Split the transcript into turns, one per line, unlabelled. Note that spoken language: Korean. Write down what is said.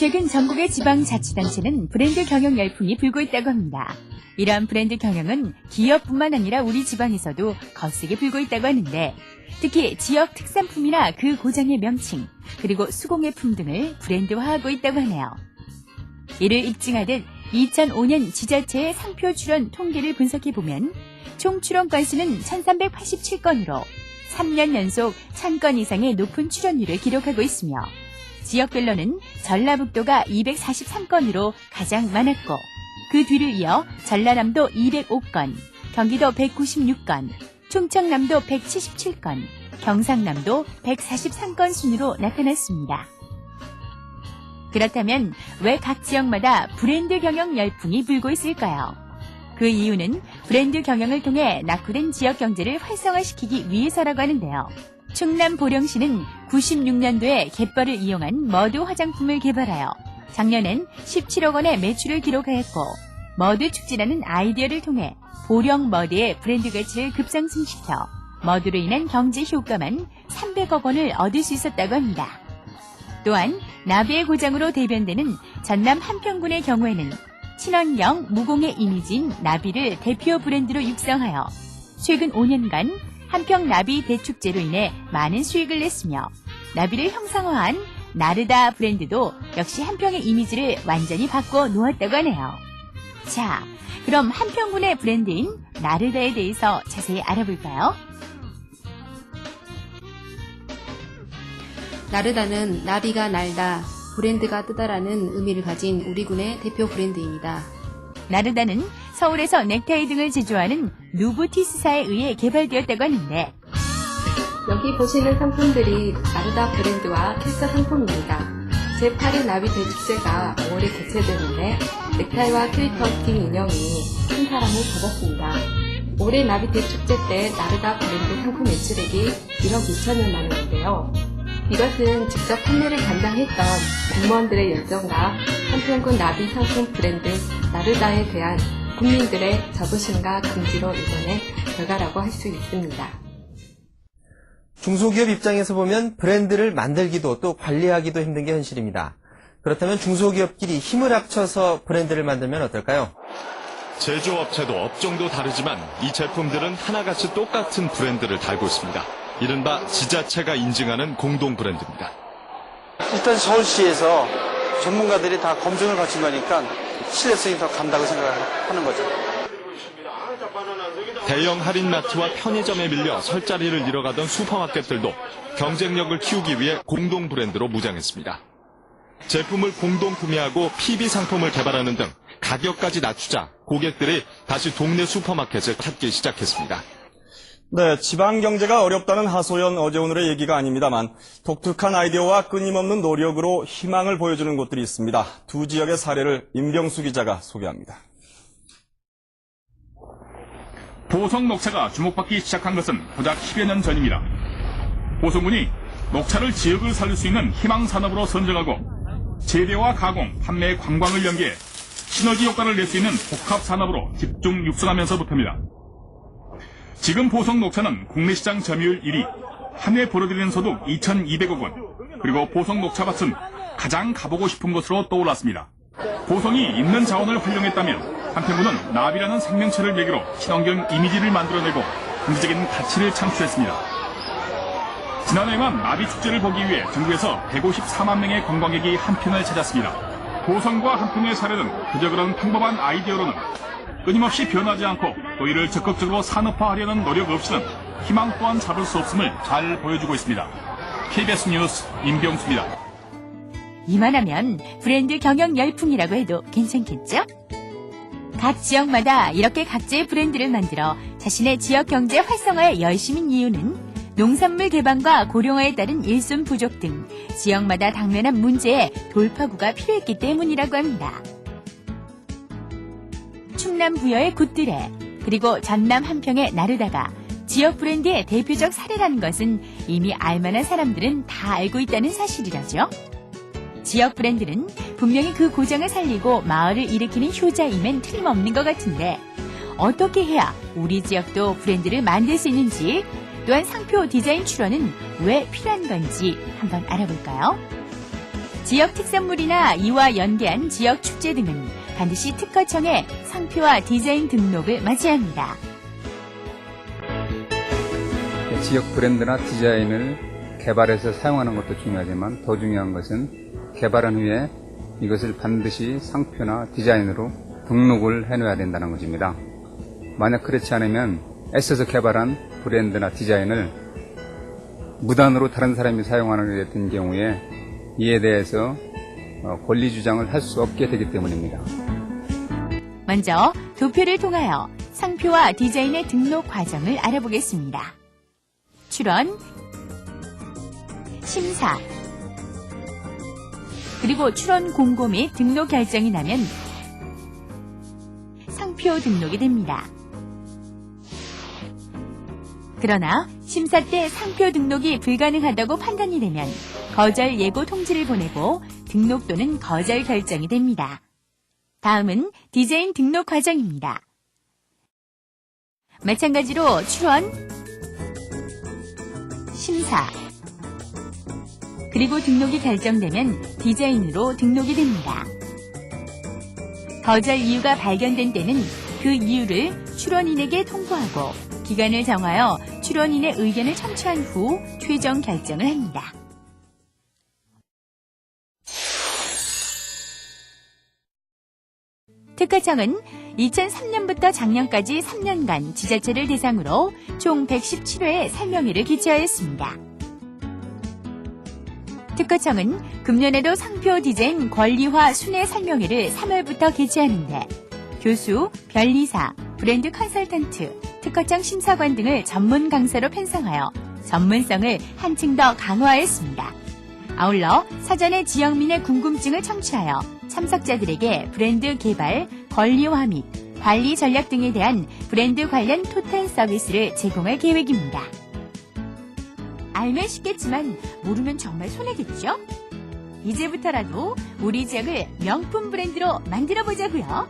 최근 전국의 지방자치단체는 브랜드 경영 열풍이 불고 있다고 합니다. 이러한 브랜드 경영은 기업뿐만 아니라 우리 지방에서도 거세게 불고 있다고 하는데 특히 지역 특산품이나 그 고장의 명칭, 그리고 수공예품 등을 브랜드화하고 있다고 하네요. 이를 입증하듯 2005년 지자체의 상표 출원 통계를 분석해보면 총 출원 건수는 1387건으로 3년 연속 1000건 이상의 높은 출원율을 기록하고 있으며 지역별로는 전라북도가 243건으로 가장 많았고 그 뒤를 이어 전라남도 205건, 경기도 196건, 충청남도 177건, 경상남도 143건 순으로 나타났습니다. 그렇다면 왜 각 지역마다 브랜드 경영 열풍이 불고 있을까요? 그 이유는 브랜드 경영을 통해 낙후된 지역 경제를 활성화시키기 위해서라고 하는데요. 충남 보령시는 96년도에 갯벌을 이용한 머드 화장품을 개발하여 작년엔 17억 원의 매출을 기록하였고 머드 축제라는 아이디어를 통해 보령 머드의 브랜드 가치를 급상승시켜 머드로 인한 경제 효과만 300억 원을 얻을 수 있었다고 합니다. 또한 나비의 고장으로 대변되는 전남 한평군의 경우에는 친환경 무공해 이미지인 나비를 대표 브랜드로 육성하여 최근 5년간 한평 나비 대축제로 인해 많은 수익을 냈으며 나비를 형상화한 나르다 브랜드도 역시 한평의 이미지를 완전히 바꿔 놓았다고 하네요. 자, 그럼 한평군의 브랜드인 나르다에 대해서 자세히 알아볼까요?
나르다는 나비가 날다, 브랜드가 뜨다라는 의미를 가진 우리 군의 대표 브랜드입니다.
나르다는 서울에서 넥타이 등을 제조하는 누부티스사에 의해 개발되었다고 하는데
여기 보시는 상품들이 나르다 브랜드와 필사 상품입니다. 제8일 나비 대축제가 5월에 개최되는데 넥타이와 캐릭터 팀 인형이 큰 사랑을 받았습니다. 올해 나비 대축제 때 나르다 브랜드 상품 매출액이 1억 2천여만 원인데요. 이것은 직접 판매를 담당했던 공무원들의 열정과 한평군 나비 상품 브랜드 나르다에 대한 국민들의 자부심과 긍지로 이뤄낸 결과라고 할 수 있습니다.
중소기업 입장에서 보면 브랜드를 만들기도 또 관리하기도 힘든 게 현실입니다. 그렇다면 중소기업끼리 힘을 합쳐서 브랜드를 만들면 어떨까요?
제조업체도 업종도 다르지만 이 제품들은 하나같이 똑같은 브랜드를 달고 있습니다. 이른바 지자체가 인증하는 공동 브랜드입니다.
일단 서울시에서 전문가들이 다 검증을 거친 거니까 신뢰성이 더 간다고 생각하는 거죠.
대형 할인마트와 편의점에 밀려 설 자리를 잃어가던 슈퍼마켓들도 경쟁력을 키우기 위해 공동 브랜드로 무장했습니다. 제품을 공동 구매하고 PB 상품을 개발하는 등 가격까지 낮추자 고객들이 다시 동네 슈퍼마켓을 찾기 시작했습니다.
네, 지방 경제가 어렵다는 하소연 어제 오늘의 얘기가 아닙니다만 독특한 아이디어와 끊임없는 노력으로 희망을 보여주는 곳들이 있습니다. 두 지역의 사례를 임병수 기자가 소개합니다.
보성 녹차가 주목받기 시작한 것은 고작 10여 년 전입니다. 보성군이 녹차를 지역을 살릴 수 있는 희망산업으로 선정하고 재배와 가공, 판매, 관광을 연계해 시너지 효과를 낼 수 있는 복합산업으로 집중 육성하면서부터입니다. 지금 보성 녹차는 국내 시장 점유율 1위, 한 해 벌어들이는 소득 2,200억 원, 그리고 보성 녹차밭은 가장 가보고 싶은 곳으로 떠올랐습니다. 보성이 있는 자원을 활용했다면 한평군은 나비라는 생명체를 매개로 친환경 이미지를 만들어내고 경제적인 가치를 창출했습니다. 지난해만 나비 축제를 보기 위해 전국에서 154만 명의 관광객이 한평을 찾았습니다. 보성과 한평의 사례는 그저 그런 평범한 아이디어로는 끊임없이 변하지 않고 또 이를 적극적으로 산업화하려는 노력 없이는 희망 또한 잡을 수 없음을 잘 보여주고 있습니다. KBS 뉴스 임병수입니다.
이만하면 브랜드 경영 열풍이라고 해도 괜찮겠죠? 각 지역마다 이렇게 각자의 브랜드를 만들어 자신의 지역 경제 활성화에 열심인 이유는 농산물 개방과 고령화에 따른 일손 부족 등 지역마다 당면한 문제에 돌파구가 필요했기 때문이라고 합니다. 충남 부여의 굿드레, 그리고 전남 한평의 나르다가 지역 브랜드의 대표적 사례라는 것은 이미 알만한 사람들은 다 알고 있다는 사실이라죠. 지역 브랜드는 분명히 그 고장을 살리고 마을을 일으키는 효자임엔 틀림없는 것 같은데 어떻게 해야 우리 지역도 브랜드를 만들 수 있는지, 또한 상표 디자인 출원은 왜 필요한 건지 한번 알아볼까요? 지역 특산물이나 이와 연계한 지역 축제 등은 반드시 특허청의 상표와 디자인 등록을 맞이해야 합니다.
지역 브랜드나 디자인을 개발해서 사용하는 것도 중요하지만 더 중요한 것은 개발한 후에 이것을 반드시 상표나 디자인으로 등록을 해놔야 된다는 것입니다. 만약 그렇지 않으면 애써서 개발한 브랜드나 디자인을 무단으로 다른 사람이 사용하게 된 경우에 이에 대해서 권리 주장을 할 수 없게 되기 때문입니다.
먼저 도표를 통하여 상표와 디자인의 등록 과정을 알아보겠습니다. 출원, 심사, 그리고 출원 공고 및 등록 결정이 나면 상표 등록이 됩니다. 그러나 심사 때 상표 등록이 불가능하다고 판단이 되면 거절 예고 통지를 보내고 등록 또는 거절 결정이 됩니다. 다음은 디자인 등록 과정입니다. 마찬가지로 출원, 심사, 그리고 등록이 결정되면 디자인으로 등록이 됩니다. 거절 이유가 발견된 때는 그 이유를 출원인에게 통보하고 기간을 정하여 출원인의 의견을 청취한 후 최종 결정을 합니다. 특허청은 2003년부터 작년까지 3년간 지자체를 대상으로 총 117회의 설명회를 개최하였습니다. 특허청은 금년에도 상표 디자인 권리화 순회 설명회를 3월부터 개최하는데 교수, 변리사, 브랜드 컨설턴트, 특허청 심사관 등을 전문 강사로 편성하여 전문성을 한층 더 강화했습니다. 아울러 사전에 지역민의 궁금증을 청취하여 참석자들에게 브랜드 개발, 권리화 및 관리 전략 등에 대한 브랜드 관련 토탈 서비스를 제공할 계획입니다. 알면 쉽겠지만 모르면 정말 손해겠죠? 이제부터라도 우리 지역을 명품 브랜드로 만들어 보자고요.